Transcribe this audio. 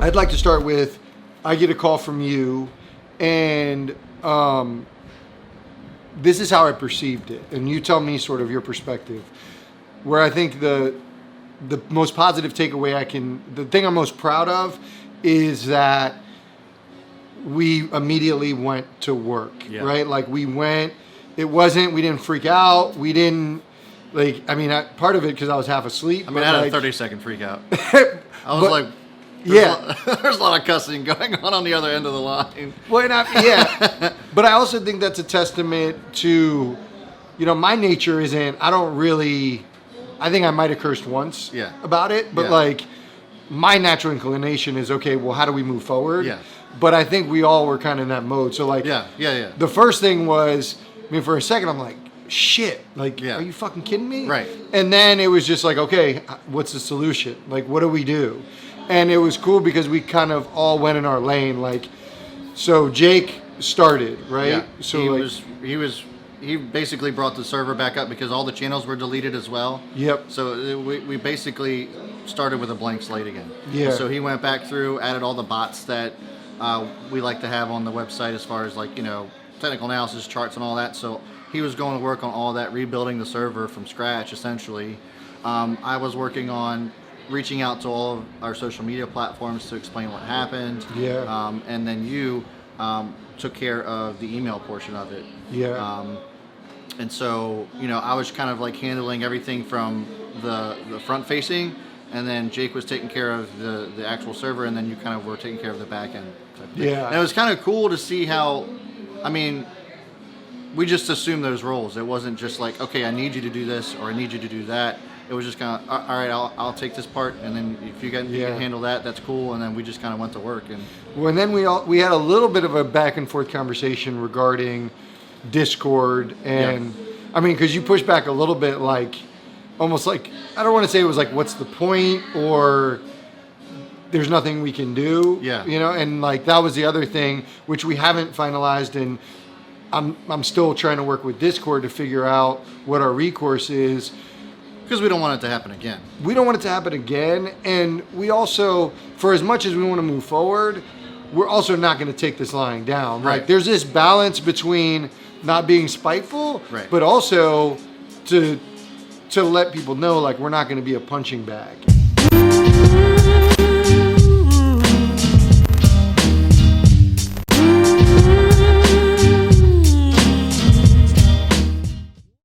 I'd like to start with, I get a call from you, and this is how I perceived it, and you tell me sort of your perspective. Where I think the most positive takeaway the thing I'm most proud of is that we immediately went to work, right? Like we didn't freak out. We didn't, part of it because I was half asleep. I mean, I had a 30-second freak out. I was like, there's a lot of cussing going on the other end of the line. Well, but I also think that's a testament to, my nature isn't, I think I might have cursed once about it, but my natural inclination is, okay, well, how do we move forward? Yeah. But I think we all were kind of in that mode. So the first thing was, for a second, I'm like, shit, are you fucking kidding me? Right. And then it was just like, okay, what's the solution? What do we do? And it was cool because we kind of all went in our lane. So Jake started, right? Yeah. So he basically brought the server back up because all the channels were deleted as well. Yep. So we basically started with a blank slate again. Yeah. So he went back through, added all the bots that we like to have on the website as far as technical analysis, charts, and all that. So he was going to work on all that, rebuilding the server from scratch, essentially. I was working on reaching out to all of our social media platforms to explain what happened. Yeah. And then you took care of the email portion of it. Yeah. And so, I was kind of handling everything from the front facing, and then Jake was taking care of the actual server, and then you kind of were taking care of the back end. Yeah. And it was kind of cool to see how, we just assumed those roles. It wasn't just okay, I need you to do this or I need you to do that. It was just kind of, all right, I'll take this part, and then if you can handle that, that's cool. And then we just kind of went to work. And then we had a little bit of a back and forth conversation regarding Discord, and because you pushed back a little bit, almost I don't want to say it was what's the point, or there's nothing we can do. Yeah. And that was the other thing which we haven't finalized, and I'm still trying to work with Discord to figure out what our recourse is. Because we don't want it to happen again. We don't want it to happen again. And we also, for as much as we want to move forward, we're also not going to take this lying down. Right. There's this balance between not being spiteful, but also to let people know we're not going to be a punching bag.